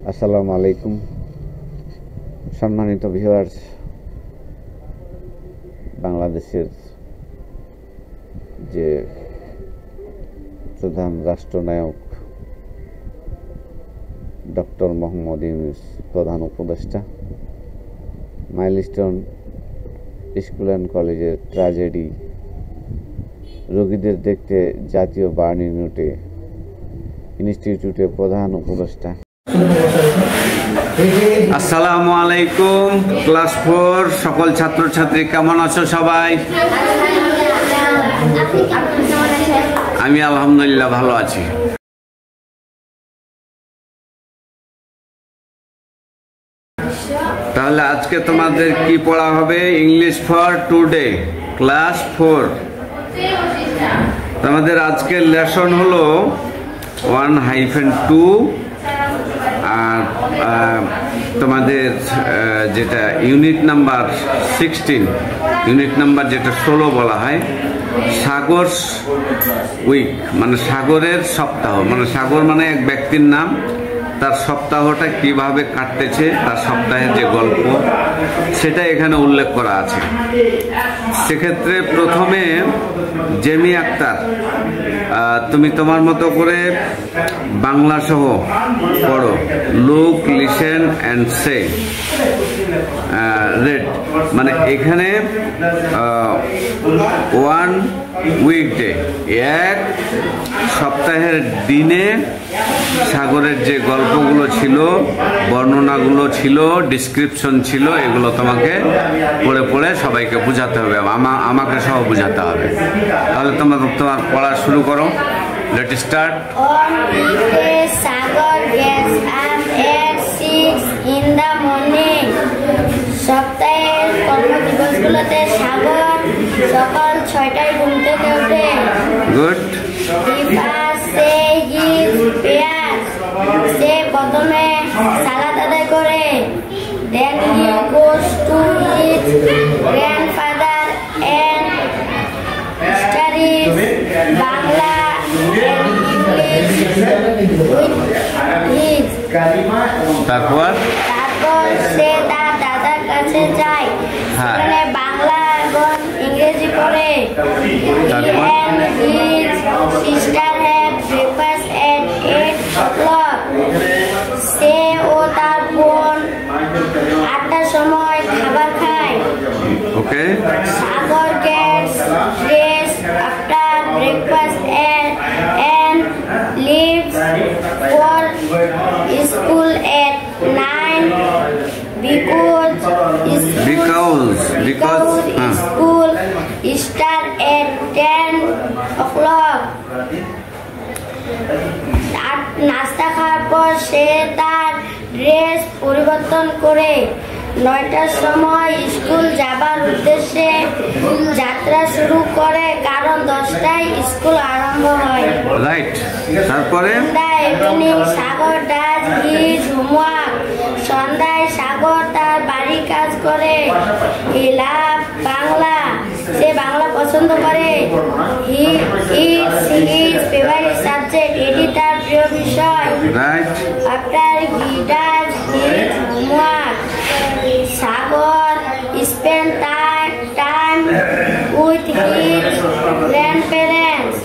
আসসালামু আলাইকুম সম্মানিত ভিউয়ার্স। বাংলাদেশের যে প্রধান রাষ্ট্রনায়ক ডক্টর মোহাম্মদ ইউনূস, প্রধান উপদেষ্টা, মাইলস্টোন স্কুল অ্যান্ড কলেজের ট্র্যাজেডি, রোগীদের দেখতে জাতীয় বার্ন ইনস্টিটিউটের প্রধান উপদেষ্টা। আসসালামু আলাইকুম। ক্লাস 4 সকল ছাত্রছাত্রী কেমন আছো সবাই? আমি আলহামদুলিল্লাহ ভালো আছি। তাহলে আজকে তোমাদের কি পড়া হবে? English for today, class 4। তোমাদের আজকের লেসন হলো 1-2 আর তোমাদের যেটা ইউনিট নাম্বার 16, ইউনিট নাম্বার যেটা 16 বলা হয়, সাগর উইক, মানে সাগরের সপ্তাহ। মানে সাগর মানে এক ব্যক্তির নাম, তার সপ্তাহটা কিভাবে কাটতেছে, তার সপ্তাহের যে গল্প সেটা এখানে উল্লেখ করা আছে। সেক্ষেত্রে প্রথমে জেমি আক্তার, তুমি তোমার মতো করে বাংলা সহ পড়ো। Look, listen and say, red. মানে এখানে 1 উইকডে, এক সপ্তাহের দিনে সাগরের যে গল্পগুলো ছিল, বর্ণনাগুলো ছিল, ডিসক্রিপশন ছিল, এগুলো তোমাকে পড়ে পড়ে সবাইকে বোঝাতে হবে, আমাকে সহ বোঝাতে হবে। তাহলে তোমার পড়া শুরু করো। Let start. Sagar gets up at 6 in the morning. সপ্তাহের কর্মদিবসগুলোতে সাগর সকাল 6টায় ঘুম থেকে ওঠে। গুড। সে প্রথমে সালাত আদায় করে। Then he goes to his grandfather and studies Bangla and English with his. তারপর সে তার দাদার কাছে যায়, সেখানে বাংলা এবং ইংরেজি পড়ে। He and his sister have breakfast at 8 o'clock. সে ও তার বোন 8টার সময় খাবার খায়। ওকে। সাগর gets dressed after breakfast and leaves for school at 9 because school start at 10 o'clock. নাস্তা খাওয়ার পর সে তার ড্রেস পরিবর্তন করে 9টার সময় স্কুল যাবার উদ্দেশ্যে যাত্রা শুরু করে, কারণ 10টায় স্কুল আরম্ভ হয়। রাইট। তারপরে সাগর ডাজ হিজ হোমওয়ার্ক। সন্ধ্যায় সাগর তার বাড়ির কাজ করে। হি লাভ বাংলা। সে বাংলা পছন্দ করে। He it's his favourite subject. এটি তার প্রিয় বিষয়। Right. After he does his homework, Sagar spend time with his grandparents.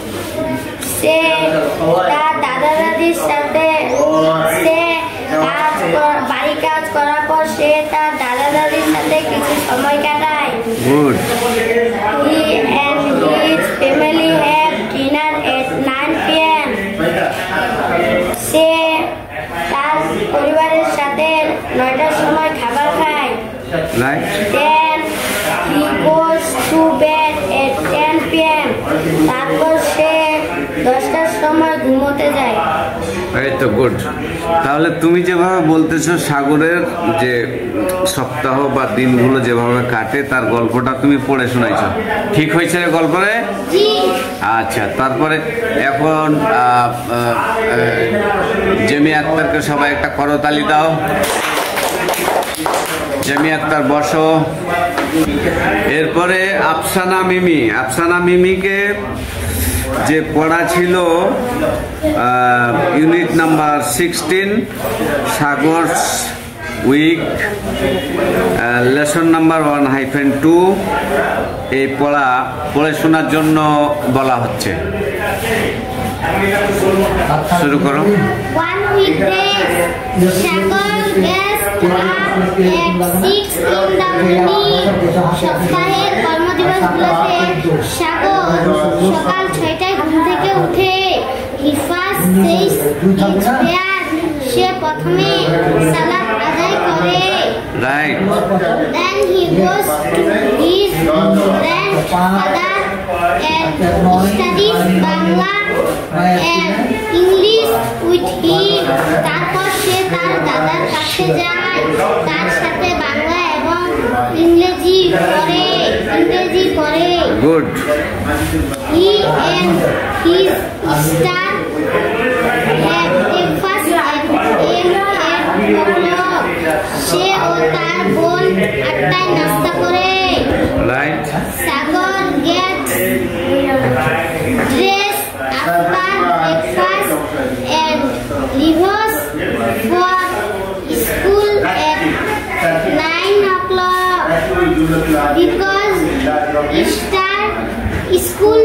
সে তার দাদা দাদির সাথে বাড়ি কাজ করার পর সে তার দাদা দাদির সাথে কিছু সময় কাটায়। Good. He and his family have dinner at 9 p.m. সে তার পরিবারের সাথে 9টার সময় খাবার খায়। Right. Then he goes to bed at 10 p.m. তারপর সে 10টার সময় ঘুমোতে যায়। এই তো গুড। তাহলে তুমি যেভাবে বলতেছো সাগরের যে সপ্তাহ বা দিনগুলো যেভাবে কাটে তার গল্পটা তুমি পড়ে শোনাইছো, ঠিক হয়েছে গল্পে? আচ্ছা। তারপরে এখন জেমি আক্তারকে সবাই একটা করতালি দাও। জেমি আক্তার বসো। এরপরে আফসানা মিমিকে যে পড়া ছিল ইউনিট নাম্বার 16 সাগরস উইক লেসন নাম্বার 1-2 এই পড়ে শোনার জন্য বলা হচ্ছে। শুরু করো। One weekday, Sagar gets up at 6 in the morning. সপ্তাহের কর্মদিবসগুলোতে সাগর সকাল 6টায় ঘুম থেকে উঠে। He first says his prayer. সে প্রথমে সালাত আদায় করে। Right. Then he goes to his grandfather and studies Bangla and English with him. তারপর সে তার দাদার কাছে যায়, তার সাথে বাংলা এবং ইংরেজি পড়ে। Good. He and his sister have breakfast at 8 o'clock. সে ও তার বোন 8টায় নাস্তা করে। Right. Sagar gets dressed after breakfast and leaves for school at 9 o'clock because school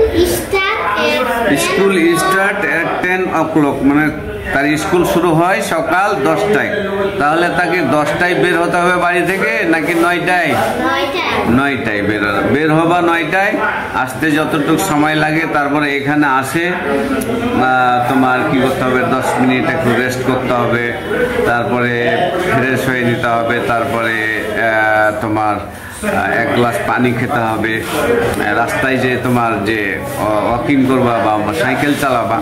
start at 10 o'clock মানে তার স্কুল শুরু হয় সকাল 10টায়। তাহলে তাকে 10টায় বের হতে হবে বাড়ি থেকে নাকি 9টায়? 9টায় বের হবা 9টায়। আসতে যতটুকু সময় লাগে, তারপরে এখানে আসে তোমার কি করতে হবে, 10 মিনিট একটু রেস্ট করতে হবে, তারপরে ফ্রেশ হয়ে নিতে হবে, তারপরে তোমার 1 গ্লাস পানি খেতে হবে। রাস্তায় যে তোমার যে ওয়াকিং করবা বা সাইকেল চালাবা,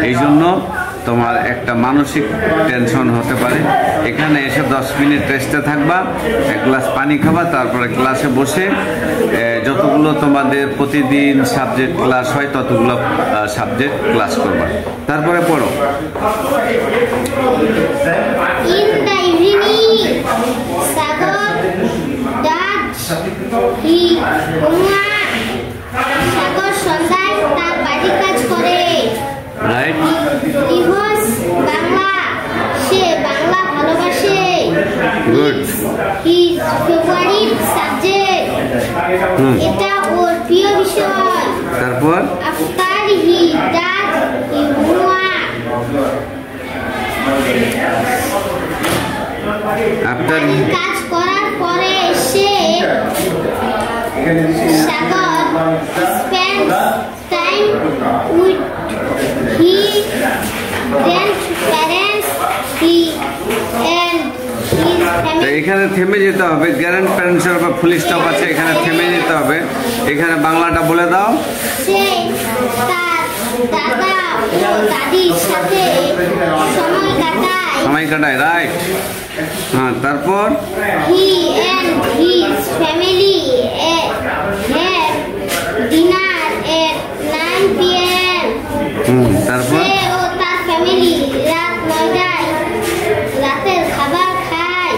এই জন্য তোমার একটা মানসিক টেনশন হতে পারে। এখানে এসে 10 মিনিট রেস্টে থাকবা, 1 গ্লাস পানি খাবা, তারপরে ক্লাসে বসে যতগুলো তোমাদের প্রতিদিন সাবজেক্ট ক্লাস হয় ততগুলো সাবজেক্ট ক্লাস করবা। তারপরে পড়ো। In the evening, Sagar does his homework. Sagar সন্ধ্যায় তার বাড়ির কাজ করে। রাইট। Divorce বাংলা, সে বাংলা ভালোবাসে। গুড। His favorite subject, এটা ওর প্রিয় বিষয়। তারপর After he does his homework, কাজ করার পরে সে সাগর spends time with his grandparents and his family. এখানে থেমে যেতে হবে। গ্র্যান্ড প্যারেন্টসের উপর ফুল স্টপ আছে, এখানে থেমে যেতে হবে। এখানে বাংলাটা বলে দাও। সে তার দাদা ও দাদির সাথে সময় কাটায়। রাইট। হ্যাঁ, তারপর He and his family have dinner at 9 p.m. তারপর সে ও তার ফ্যামিলি রাত 9টায় রাতের খাবার খায়।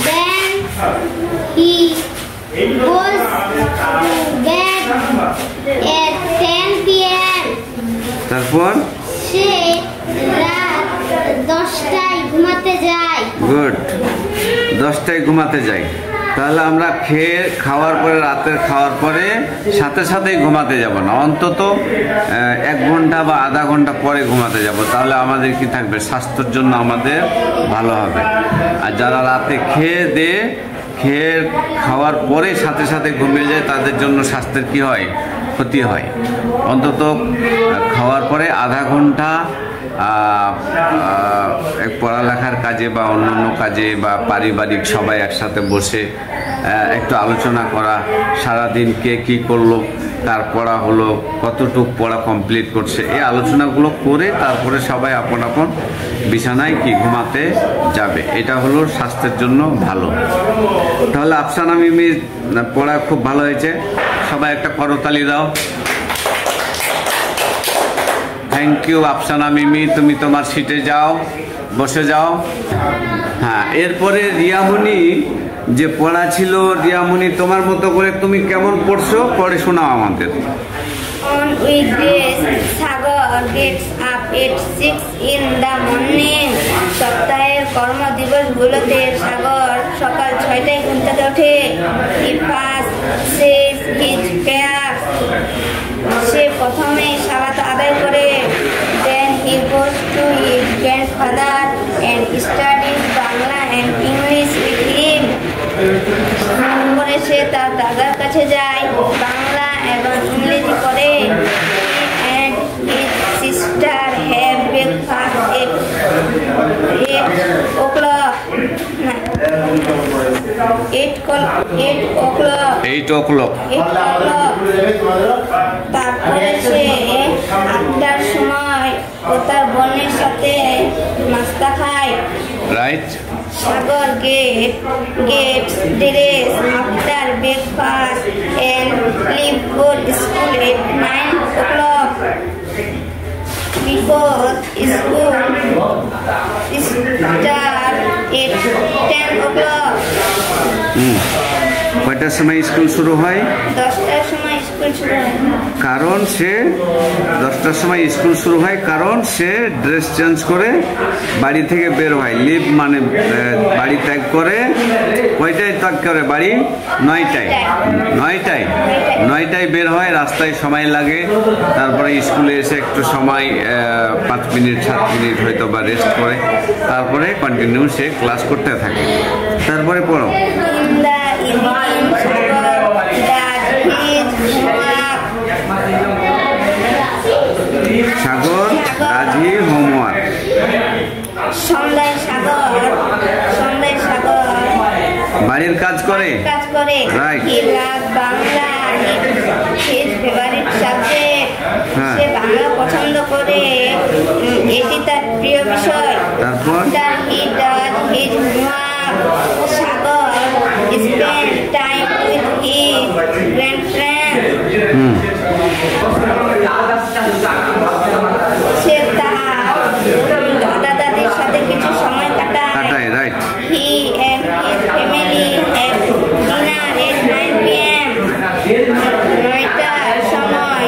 Then he goes to bed at 10 p.m. তারপর সে রাত 10টায় ঘুমাতে যায়। গুড। 10টায় ঘুমাতে যাই। তাহলে আমরা খাওয়ার পরে, রাতের খাওয়ার পরে সাথে সাথেই ঘুমাতে যাব না, অন্তত 1 ঘন্টা বা আধা ঘন্টা পরে ঘুমাতে যাব। তাহলে আমাদের কি থাকবে, স্বাস্থ্যের জন্য আমাদের ভালো হবে। আর যারা রাতে খেয়ে খাওয়ার পরে সাথে সাথে ঘুমিয়ে যায়, তাদের জন্য স্বাস্থ্যের কি হয়, ক্ষতি হয়। অন্তত খাওয়ার পরে আধা ঘন্টা পড়ালেখার কাজে বা অন্যান্য কাজে বা পারিবারিক সবাই একসাথে বসে একটু আলোচনা করা, সারাদিন কে কী করলো, তার পড়া হলো, কতটুক পড়া কমপ্লিট করছে, এই আলোচনাগুলো করে তারপরে সবাই আপন আপন বিছানায় ঘুমাতে যাবে। এটা হলো স্বাস্থ্যের জন্য ভালো। তাহলে আফসানা মিমির পড়া খুব ভালো হয়েছে, সবাই একটা করতালি দাও। থ্যাংক ইউ আফসানা মিমি, তুমি তোমার সিটে যাও, বসে যাও। হ্যাঁ, এরপরে রিয়ামণি যে পড়া ছিল, রিয়ামণি তোমার মতো করে তুমি কেমন পড়ছো, পড়ে শোনাও আমাদের। On with grace. Sagar gets up at 6 in the morning. সপ্তাহের কর্মদিবসগুলোতে সাগর সকাল 6টায় ঘুম থেকে ওঠে। He first says his prayers. সে প্রথমে সালাত আদায় করে। Then he goes to his grandfather and studies Bangla and English with him. তারপরে সে তার দাদার কাছে যায়, বাংলা এবং ইংরেজি পড়ে। And his sister have breakfast at 8 o'clock. তারপরে সে 8টার সময় ও তার বোনের সাথে নাস্তা খায়। Right. Sagar gets dressed after breakfast and leave for school at 9 o'clock. Because school start at 10 o'clock. কয়টার সময় স্কুল শুরু হয়? 10টার সময় স্কুল শুরু হয়। কারণ সে 10টার সময় স্কুল শুরু হয়, কারণ সে ড্রেস চেঞ্জ করে বাড়ি থেকে বের হয়। লিভ মানে বাড়ি ত্যাগ করে। কয়টায় ত্যাগ করে বাড়ি? 9টায় বের হয়। রাস্তায় সময় লাগে, তারপরে স্কুলে এসে একটু সময় 5 মিনিট 7 মিনিট হয়তো বা রেস্ট করে, তারপরে কন্টিনিউ সে ক্লাস করতে থাকে। তারপরে পড়ো। সাগর ডাজ হিজ হোমওয়ার্ক। সন্ধ্যায় সাগর বাড়ির কাজ করে। Right. He loves Bangla, his favorite subject. সে বাংলা পছন্দ করে, এটি তার প্রিয় বিষয়। তারপর he does his homework. Sagar spend time with his grandparents. সে তার দাদা দাদির সাথে কিছু সময় কাটায়। Right. He and his family have dinner at 9 p.m. 9টার সময়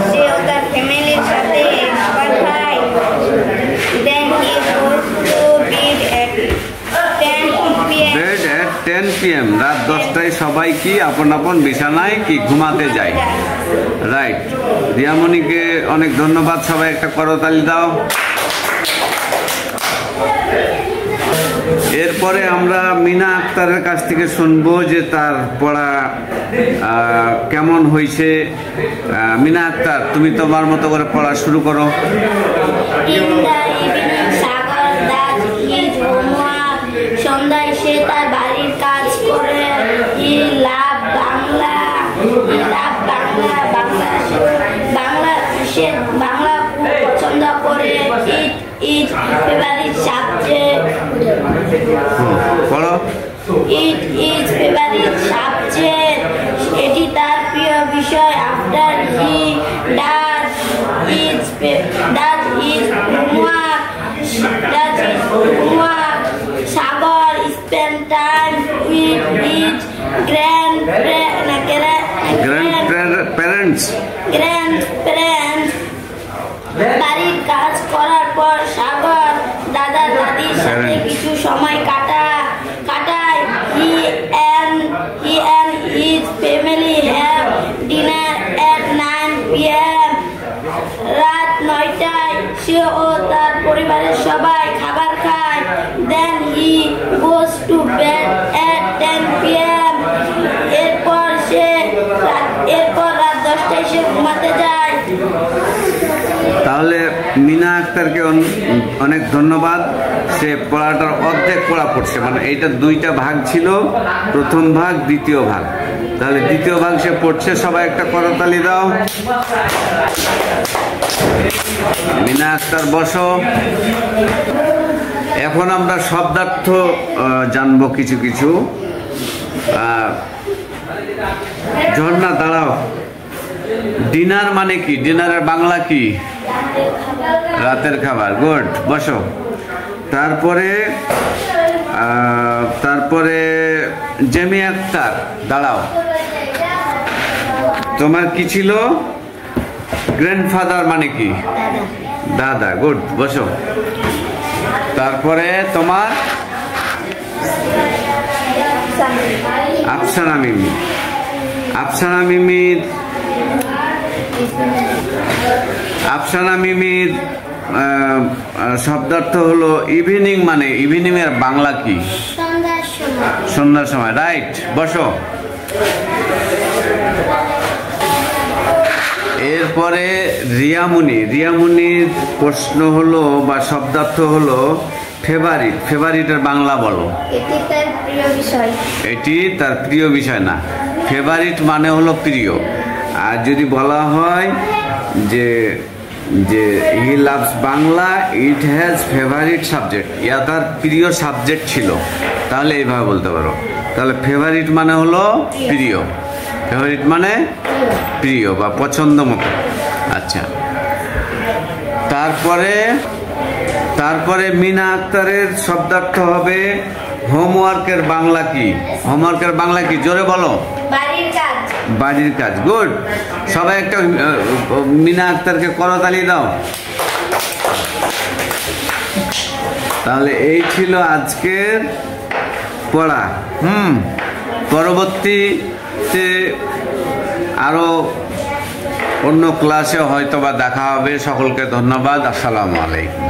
সে ও তার ফ্যামিলির সাথে খাবার খায়। Then he goes to bed at 10 p.m. রাত 10টায় সবাই কি আপন আপন বিছানায় কি ঘুমাতে যায়। রাইট। দিয়ামণিকে অনেক ধন্যবাদ। সবাই একটা করতালি দাও। এরপরে আমরা মিনা আক্তারের কাছ থেকে শুনবো যে তার পড়া কেমন হয়েছে। মিনা আক্তার, তুমি তোমার মতো করে পড়া শুরু করো। সন্ধ্যায় সে তার বাড়ির কাজ করে। সে বাংলা খুব পছন্দ করে। It is favorite subject. It is favorite subject. এটি তার প্রিয় বিষয়। After he does his homework, Sagar spend time with his grandparents. বাড়ির কাজ করার পর সাগর দাদা দাদির সাথে কিছু সময় কাটায়। He and his family have dinner at 9 p.m. রাত 9টায় সে ও তার পরিবারের সবাই খাবার খায়। Then he goes to bed at 10 p.m. এরপর রাত 10টায় সে ঘুমাতে যায়। তাহলে মিনা আক্তারকে অনেক ধন্যবাদ। সে পড়াটার অর্ধেক পড়া পড়ছে, মানে এইটা 2টা ভাগ ছিল, প্রথম ভাগ দ্বিতীয় ভাগ। তাহলে দ্বিতীয় ভাগ সে পড়ছে। সবাই একটা করতালি দাও। মিনা আক্তার বসো। এখন আমরা শব্দার্থ জানবো কিছু কিছু। ঝর্ণা দাঁড়াও। ডিনার মানে কি? ডিনারের বাংলা কি? রাতের খাবার। গুড, বসো। তারপরে জেমি আক্তার দাঁড়াও। তোমার কি ছিল? গ্র্যান্ডফাদার মানে কি? দাদা। গুড, বসো। তারপরে তোমার আফসানা মিমি। আফসানা মিমির শব্দার্থ হলো ইভিনিং, মানে ইভিনিং এর বাংলা কি? সন্ধ্যার সময়। রাইট, বসো। এরপরে রিয়ামুনির প্রশ্ন হলো বা শব্দার্থ হলো ফেভারিট। ফেভারিটের বাংলা বলো। এটি তার প্রিয় বিষয় না, ফেভারিট মানে হলো প্রিয়। আর যদি বলা হয় যে he loves Bangla, it has favourite subject, yeah তার প্রিয় সাবজেক্ট ছিল, তাহলে এইভাবে বলতে পারো। তাহলে ফেভারিট মানে হলো প্রিয়, ফেভারিট মানে প্রিয় বা পছন্দ মতো। আচ্ছা, তারপরে মিনা আক্তারের শব্দার্থ হবে হোমওয়ার্কের বাংলা কি? হোমওয়ার্কের বাংলা কি? জোরে বলো। বাড়ির কাজ। গুড, সবাই একটা মিনা আক্তারকে করতালি দাও। তাহলে এই ছিল আজকের পড়া। পরবর্তীতে আরো অন্য ক্লাসে হয়তো বা দেখা হবে। সকলকে ধন্যবাদ। আসসালামু আলাইকুম।